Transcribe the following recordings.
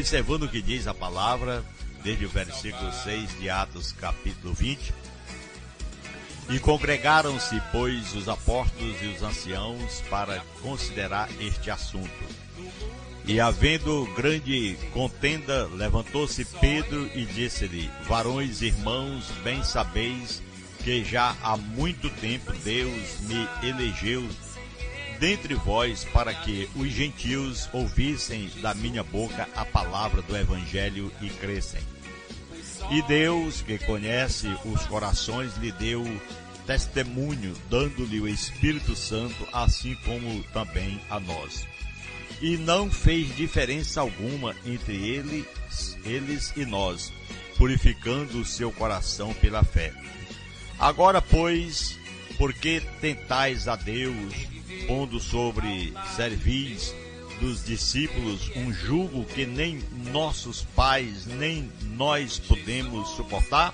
Observando o que diz a palavra, desde o versículo 6 de Atos, capítulo 20. E congregaram-se, pois, os apóstolos e os anciãos para considerar este assunto. E havendo grande contenda, levantou-se Pedro e disse-lhe: Varões, irmãos, bem sabeis que já há muito tempo Deus me elegeu dentre vós para que os gentios ouvissem da minha boca a palavra do evangelho e crescem. E Deus, que conhece os corações, lhe deu testemunho, dando-lhe o Espírito Santo, assim como também a nós. E não fez diferença alguma entre eles e nós, purificando o seu coração pela fé. Agora, pois, por que tentais a Deus, pondo sobre cervis dos discípulos um jugo que nem nossos pais, nem nós podemos suportar?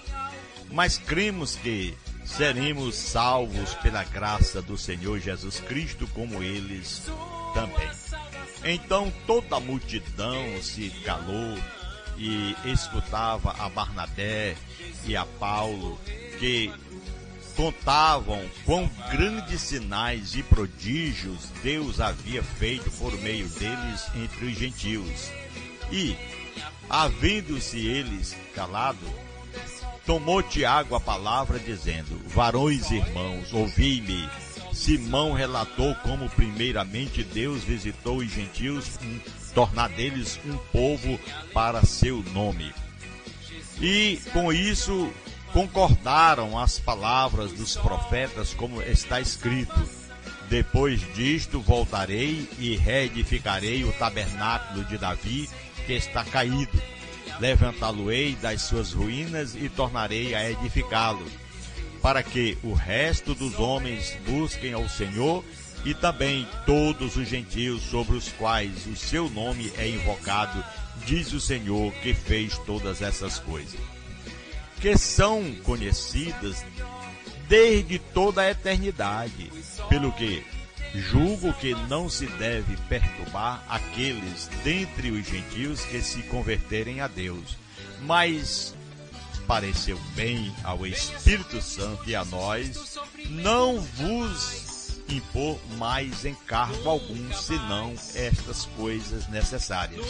Mas cremos que seremos salvos pela graça do Senhor Jesus Cristo, como eles também. Então toda a multidão se calou e escutava a Barnabé e a Paulo, que contavam quão grandes sinais e prodígios Deus havia feito por meio deles entre os gentios. E, havendo-se eles calado, tomou Tiago a palavra, dizendo: Varões irmãos, ouvi-me. Simão relatou como primeiramente Deus visitou os gentios, tornar deles um povo para seu nome. E com isso concordaram as palavras dos profetas, como está escrito: Depois disto voltarei e reedificarei o tabernáculo de Davi, que está caído. Levantá-lo-ei das suas ruínas e tornarei a edificá-lo, para que o resto dos homens busquem ao Senhor, e também todos os gentios sobre os quais o seu nome é invocado, diz o Senhor, que fez todas essas coisas, que são conhecidas desde toda a eternidade, pelo que julgo que não se deve perturbar aqueles dentre os gentios que se converterem a Deus, mas pareceu bem ao Espírito Santo e a nós não vos impor mais encargo algum, senão estas coisas necessárias: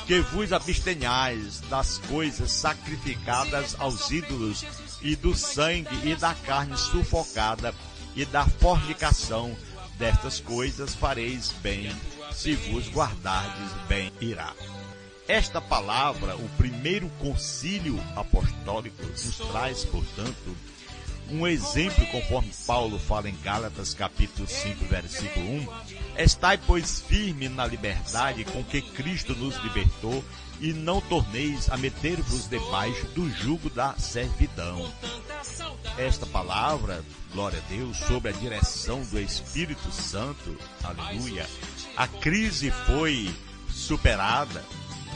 que vos abstenhais das coisas sacrificadas aos ídolos, e do sangue e da carne sufocada, e da fornicação. Destas coisas fareis bem, se vos guardardes bem irá. Esta palavra, o primeiro concílio apostólico, nos traz, portanto, um exemplo, conforme Paulo fala em Gálatas, capítulo 5, versículo 1. Estai, pois, firme na liberdade com que Cristo nos libertou, e não torneis a meter-vos debaixo do jugo da servidão. Esta palavra, glória a Deus, sob a direção do Espírito Santo, aleluia, a crise foi superada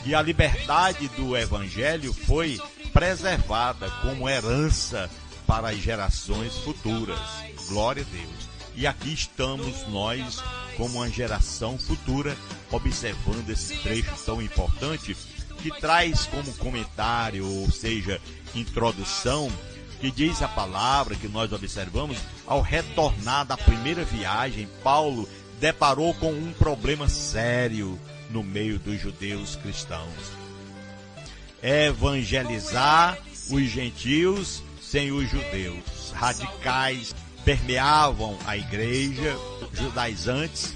e a liberdade do Evangelho foi preservada como herança para as gerações futuras. Glória a Deus. E aqui estamos nós, como uma geração futura, observando esse trecho tão importante, que traz como comentário, ou seja, introdução, que diz a palavra que nós observamos: ao retornar da primeira viagem, Paulo deparou com um problema sério no meio dos judeus cristãos. Evangelizar os gentios sem os judeus. Radicais permeavam a igreja, judaizantes,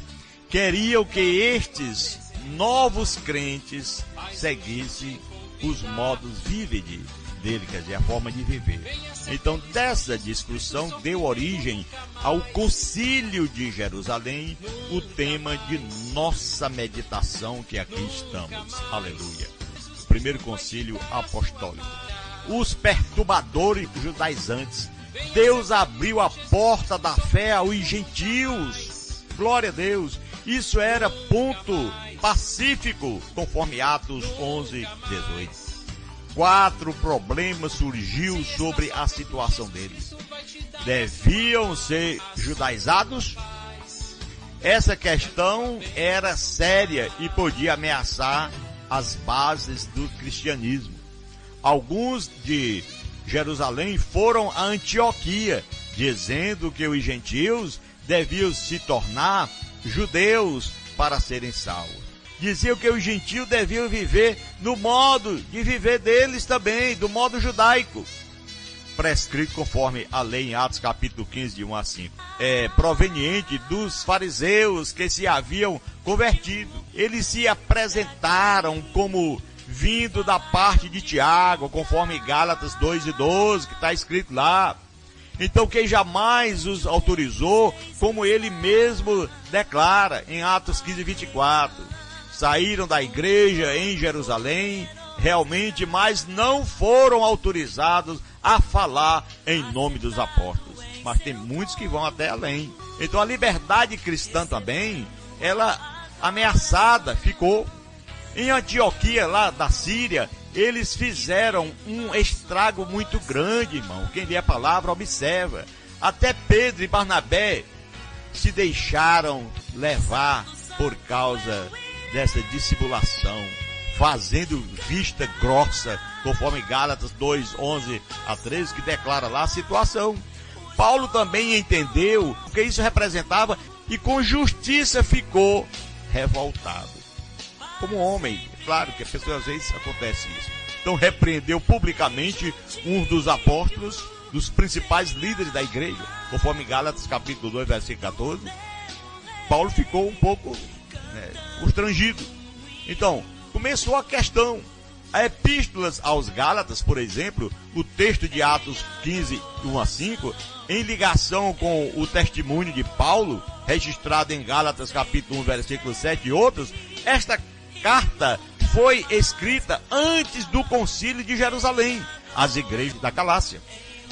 queriam que estes novos crentes seguissem os modos vividi dele, quer dizer, a forma de viver. Então, dessa discussão deu origem ao Concílio de Jerusalém, o tema de nossa meditação, que aqui estamos. Aleluia. O primeiro concílio apostólico. Os perturbadores judaizantes. Deus abriu a porta da fé aos gentios. Glória a Deus. Isso era ponto pacífico, conforme Atos 11, 18. 4 problemas surgiu sobre a situação deles. Deviam ser judaizados? Essa questão era séria e podia ameaçar as bases do cristianismo. Alguns de Jerusalém foram a Antioquia, dizendo que os gentios deviam se tornar judeus para serem salvos. Diziam que os gentios deviam viver no modo de viver deles também, do modo judaico, prescrito conforme a lei em Atos capítulo 15, de 1 a 5. Proveniente dos fariseus que se haviam convertido. Eles se apresentaram como vindo da parte de Tiago, conforme Gálatas 2:12, que está escrito lá. Então quem jamais os autorizou, como ele mesmo declara em Atos 15:24. Saíram da igreja em Jerusalém, realmente, mas não foram autorizados a falar em nome dos apóstolos. Mas tem muitos que vão até além. Então a liberdade cristã também, ela ameaçada ficou. Em Antioquia, lá da Síria, eles fizeram um estrago muito grande, irmão. Quem lê a palavra observa. Até Pedro e Barnabé se deixaram levar por causa dessa dissimulação, fazendo vista grossa, conforme Gálatas 2:11 a 13, que declara lá a situação. Paulo também entendeu o que isso representava e com justiça ficou revoltado. Como homem, claro que a pessoa às vezes acontece isso. Então repreendeu publicamente um dos apóstolos, dos principais líderes da igreja, conforme Gálatas capítulo 2, versículo 14. Paulo ficou um pouco constrangido. Então, começou a questão. A epístolas aos Gálatas, por exemplo, o texto de Atos 15, 1 a 5, em ligação com o testemunho de Paulo, registrado em Gálatas capítulo 1, versículo 7 e outros, esta carta foi escrita antes do concílio de Jerusalém, às igrejas da Galácia,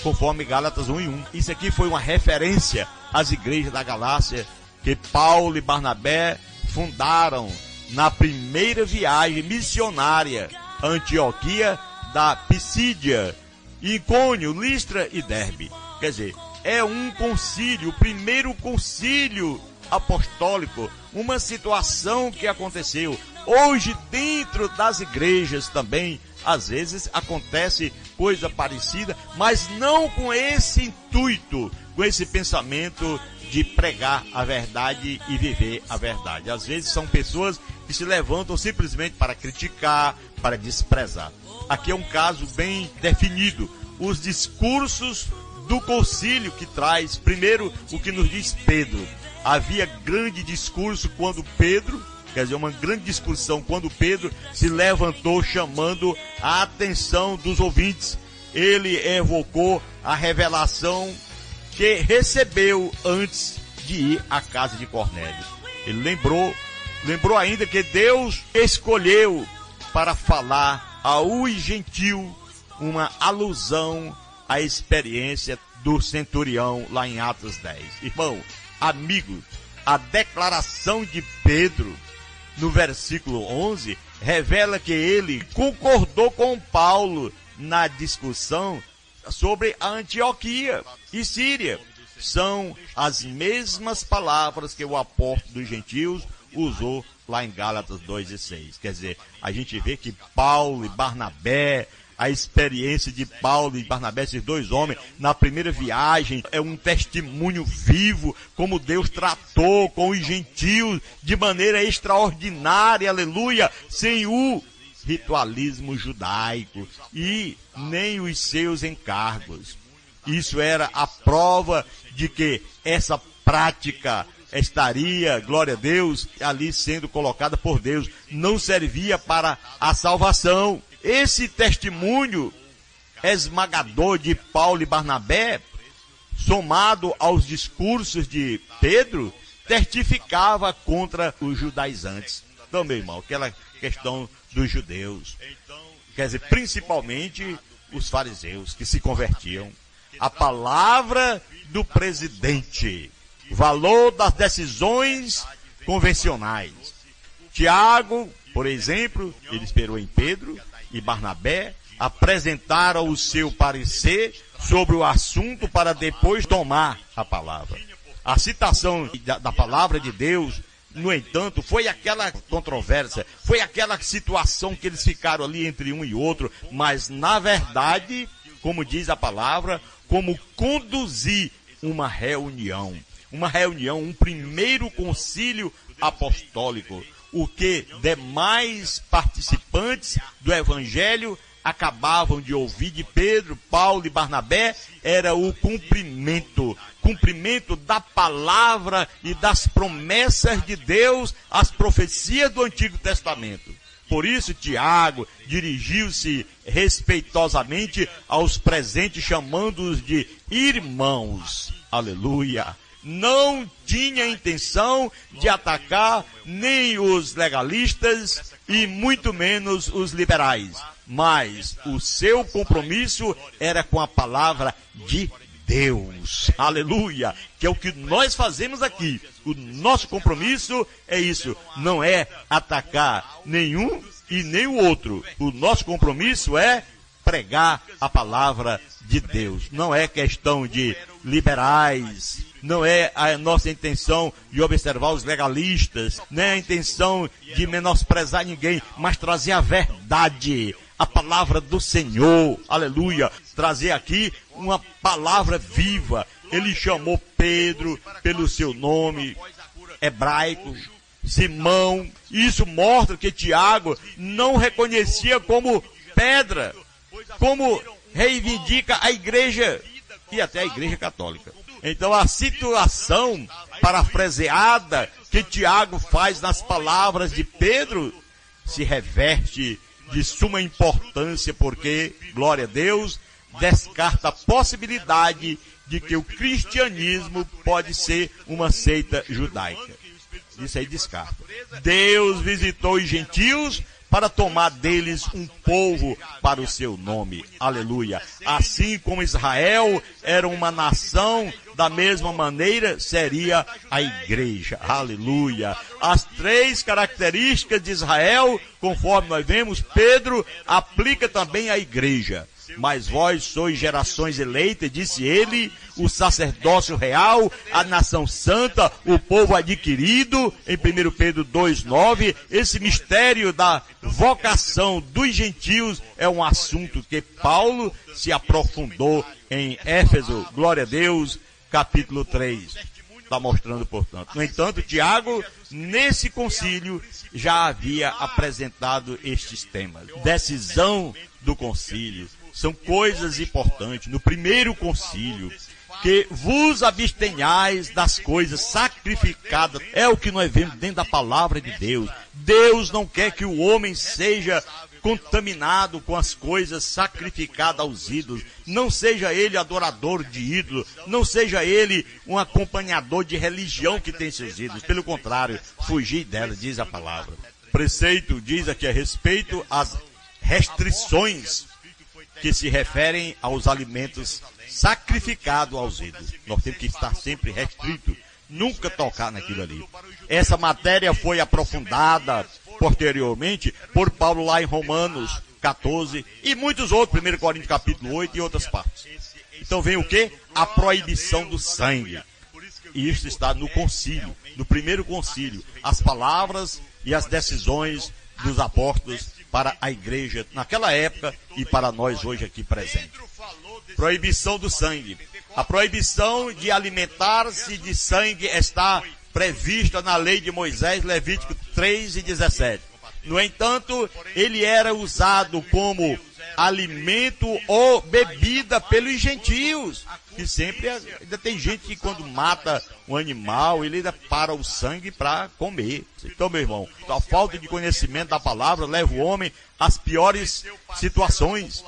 conforme Gálatas 1:1. Isso aqui foi uma referência às igrejas da Galácia que Paulo e Barnabé fundaram na primeira viagem missionária a Antioquia da Pisídia, Icônio, Listra e Derbe. Quer dizer, é um concílio, o primeiro concílio apostólico, uma situação que aconteceu. Hoje, dentro das igrejas também, às vezes acontece coisa parecida, mas não com esse intuito, com esse pensamento de pregar a verdade e viver a verdade. Às vezes são pessoas que se levantam simplesmente para criticar, para desprezar. Aqui é um caso bem definido. Os discursos do concílio que traz, primeiro, o que nos diz Pedro. Havia grande discurso quando Pedro, quer dizer, uma grande discussão quando Pedro se levantou chamando a atenção dos ouvintes. Ele evocou a revelação que recebeu antes de ir à casa de Cornélio. Ele lembrou ainda que Deus escolheu para falar ao gentil uma alusão à experiência do centurião lá em Atos 10. Irmão, amigo, a declaração de Pedro no versículo 11 revela que ele concordou com Paulo na discussão sobre a Antioquia e Síria. São as mesmas palavras que o apóstolo dos gentios usou lá em Gálatas 2:6. Quer dizer, a gente vê que Paulo e Barnabé, a experiência de Paulo e Barnabé, esses dois homens, na primeira viagem, é um testemunho vivo, como Deus tratou com os gentios de maneira extraordinária, aleluia, sem o ritualismo judaico e nem os seus encargos. Isso era a prova de que essa prática estaria, glória a Deus, ali sendo colocada por Deus. Não servia para a salvação. Esse testemunho esmagador de Paulo e Barnabé, somado aos discursos de Pedro, testificava contra os judaizantes. Então, meu irmão, aquela questão dos judeus, quer dizer, principalmente os fariseus que se convertiam. A palavra do presidente, valor das decisões convencionais. Tiago, por exemplo, ele esperou em Pedro e Barnabé, apresentaram o seu parecer sobre o assunto para depois tomar a palavra. A citação da palavra de Deus no entanto, foi aquela controvérsia, foi aquela situação que eles ficaram ali entre um e outro, mas na verdade, como diz a palavra, como conduzir uma reunião, um primeiro concílio apostólico, o que demais participantes do evangelho acabavam de ouvir de Pedro, Paulo e Barnabé, era o cumprimento da palavra e das promessas de Deus, as profecias do Antigo Testamento. Por isso, Tiago dirigiu-se respeitosamente aos presentes, chamando-os de irmãos. Aleluia! Não tinha intenção de atacar nem os legalistas e muito menos os liberais. Mas o seu compromisso era com a palavra de Deus. Aleluia! Que é o que nós fazemos aqui. O nosso compromisso é isso. Não é atacar nenhum e nem o outro. O nosso compromisso é pregar a palavra de Deus. Não é questão de liberais. Não é a nossa intenção de observar os legalistas. Não é a intenção de menosprezar ninguém. Mas trazer a verdade. A palavra do Senhor, aleluia, trazer aqui uma palavra viva. Ele chamou Pedro pelo seu nome hebraico, Simão. Isso mostra que Tiago não reconhecia como pedra, como reivindica a igreja e até a igreja católica. Então a situação parafraseada que Tiago faz nas palavras de Pedro se reverte de suma importância, porque, glória a Deus, descarta a possibilidade de que o cristianismo pode ser uma seita judaica. Isso aí descarta. Deus visitou os gentios para tomar deles um povo para o seu nome. Aleluia. Assim como Israel era uma nação, da mesma maneira seria a igreja. Aleluia. As três características de Israel, conforme nós vemos, Pedro aplica também à igreja. Mas vós sois gerações eleitas, disse ele, o sacerdócio real, a nação santa, o povo adquirido, em 1 Pedro 2,9, esse mistério da vocação dos gentios é um assunto que Paulo se aprofundou em Éfeso, glória a Deus, capítulo 3. Está mostrando, portanto. No entanto, Tiago, nesse concílio, já havia apresentado estes temas. Decisão do concílio. São coisas importantes. No primeiro concílio, que vos abstenhais das coisas sacrificadas. É o que nós vemos dentro da palavra de Deus. Deus não quer que o homem seja contaminado com as coisas sacrificadas aos ídolos. Não seja ele adorador de ídolos. Não seja ele um acompanhador de religião que tem seus ídolos. Pelo contrário, fugir dela, diz a palavra. Preceito diz aqui a respeito às restrições que se referem aos alimentos sacrificados aos ídolos. Nós temos que estar sempre restrito, nunca tocar naquilo ali. Essa matéria foi aprofundada posteriormente por Paulo lá em Romanos 14 e muitos outros, 1 Coríntios capítulo 8 e outras partes. Então vem o quê? A proibição do sangue. E isso está no concílio, no primeiro concílio. As palavras e as decisões dos apóstolos para a igreja naquela época e para nós hoje aqui presentes. Proibição do sangue. A proibição de alimentar-se de sangue está prevista na lei de Moisés, Levítico 3:17. No entanto, ele era usado como alimento ou bebida pelos gentios. E sempre ainda tem gente que quando mata um animal, ele ainda para o sangue para comer. Então, meu irmão, a falta de conhecimento da palavra leva o homem às piores situações.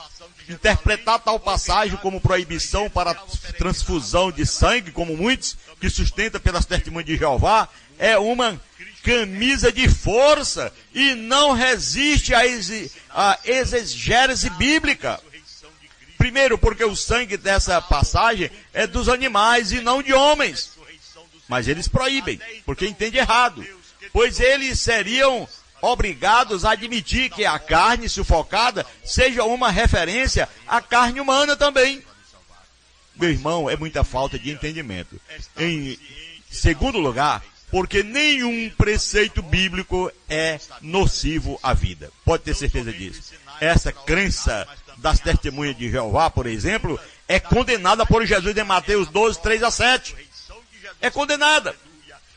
Interpretar tal passagem como proibição para transfusão de sangue, como muitos que sustentam pelas testemunhas de Jeová, é uma camisa de força e não resiste à exegese bíblica. Primeiro, porque o sangue dessa passagem é dos animais e não de homens. Mas eles proíbem, porque entendem errado. Pois eles seriam obrigados a admitir que a carne sufocada seja uma referência à carne humana também. Meu irmão, é muita falta de entendimento. Em segundo lugar, porque nenhum preceito bíblico é nocivo à vida. Pode ter certeza disso. Essa crença das testemunhas de Jeová, por exemplo, é condenada por Jesus em Mateus 12, 3-7. É condenada.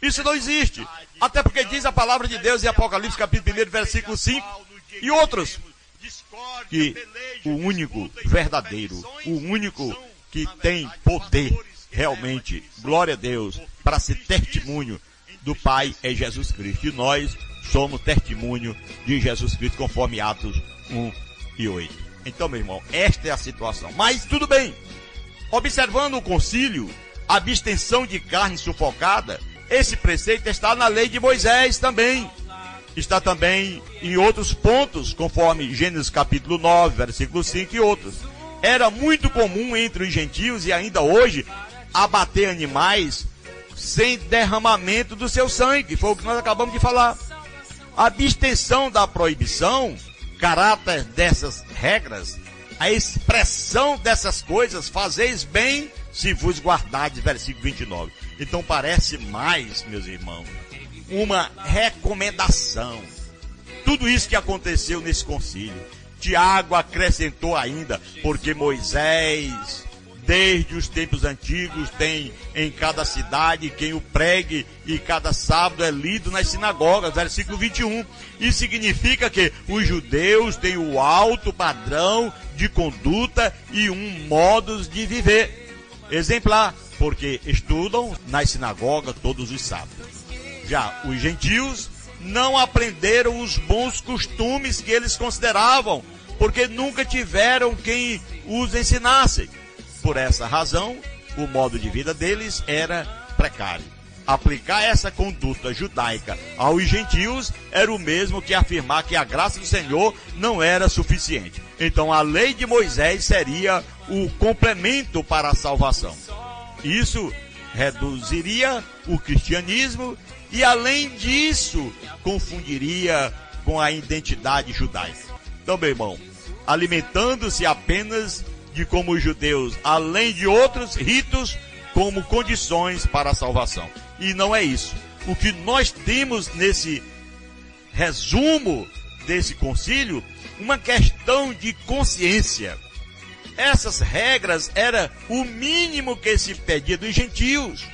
Isso não existe. Até porque diz a palavra de Deus em Apocalipse capítulo 1, versículo 5 e outros, que o único verdadeiro, o único que tem poder realmente, glória a Deus, para ser testemunho do Pai é Jesus Cristo. E nós somos testemunho de Jesus Cristo, conforme Atos 1 e 8. Então, meu irmão, esta é a situação. Mas tudo bem. Observando o concílio, a abstenção de carne sufocada, esse preceito está na lei de Moisés também. Está também em outros pontos, conforme Gênesis capítulo 9, versículo 5 e outros. Era muito comum entre os gentios e ainda hoje abater animais sem derramamento do seu sangue. Foi o que nós acabamos de falar. A abstenção da proibição, caráter dessas regras, a expressão dessas coisas, fazeis bem se vos guardardes, versículo 29. Então parece mais, meus irmãos, uma recomendação. Tudo isso que aconteceu nesse concílio. Tiago acrescentou ainda, porque Moisés, desde os tempos antigos, tem em cada cidade quem o pregue, e cada sábado é lido nas sinagogas, versículo 21. Isso significa que os judeus têm o alto padrão de conduta e um modo de viver exemplar, porque estudam nas sinagogas todos os sábados. Já os gentios não aprenderam os bons costumes que eles consideravam, porque nunca tiveram quem os ensinasse. Por essa razão, o modo de vida deles era precário. Aplicar essa conduta judaica aos gentios era o mesmo que afirmar que a graça do Senhor não era suficiente. Então a lei de Moisés seria o complemento para a salvação. Isso reduziria o cristianismo e, além disso, confundiria com a identidade judaica. Então, meu irmão, alimentando-se apenas de como os judeus, além de outros ritos, como condições para a salvação. E não é isso. O que nós temos nesse resumo desse concílio, uma questão de consciência. Essas regras era o mínimo que se pedia dos gentios,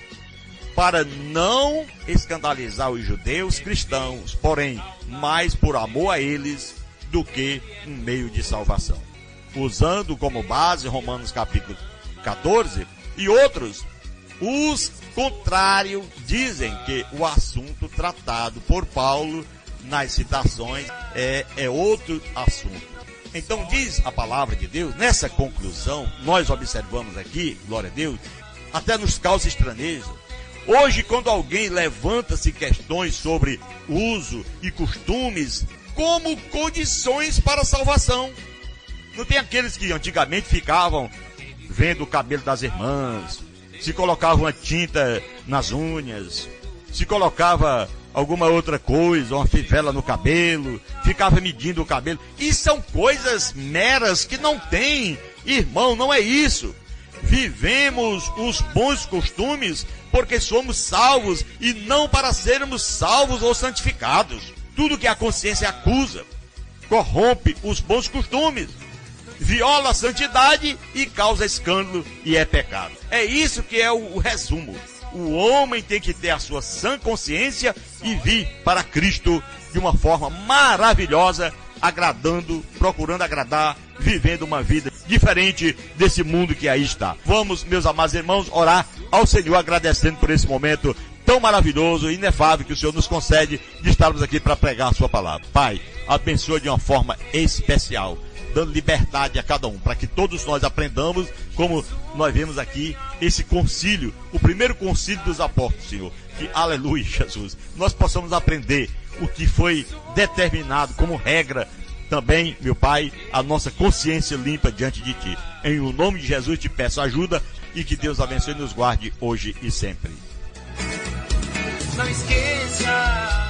para não escandalizar os judeus cristãos, porém, mais por amor a eles do que um meio de salvação. Usando como base Romanos capítulo 14 e outros, os contrários dizem que o assunto tratado por Paulo nas citações é outro assunto. Então diz a palavra de Deus, nessa conclusão, nós observamos aqui, glória a Deus, até nos causa estranheza. Hoje, quando alguém levanta-se questões sobre uso e costumes como condições para a salvação, não tem aqueles que antigamente ficavam vendo o cabelo das irmãs, se colocavam uma tinta nas unhas, se colocava alguma outra coisa, uma fivela no cabelo, ficava medindo o cabelo. E são coisas meras que não tem. Irmão, não é isso. Vivemos os bons costumes porque somos salvos e não para sermos salvos ou santificados. Tudo que a consciência acusa corrompe os bons costumes, viola a santidade e causa escândalo e é pecado. É isso que é o resumo. O homem tem que ter a sua sã consciência e vir para Cristo de uma forma maravilhosa, agradando, procurando agradar, vivendo uma vida diferente desse mundo que aí está. Vamos, meus amados irmãos, orar ao Senhor, agradecendo por esse momento tão maravilhoso e inefável que o Senhor nos concede de estarmos aqui para pregar a sua palavra. Pai, abençoa de uma forma especial, dando liberdade a cada um, para que todos nós aprendamos, como nós vemos aqui, esse concílio, o primeiro concílio dos apóstolos, Senhor, que, aleluia, Jesus, nós possamos aprender o que foi determinado como regra, também, meu Pai, a nossa consciência limpa diante de Ti. Em o nome de Jesus te peço ajuda e que Deus abençoe e nos guarde hoje e sempre. Não esqueça.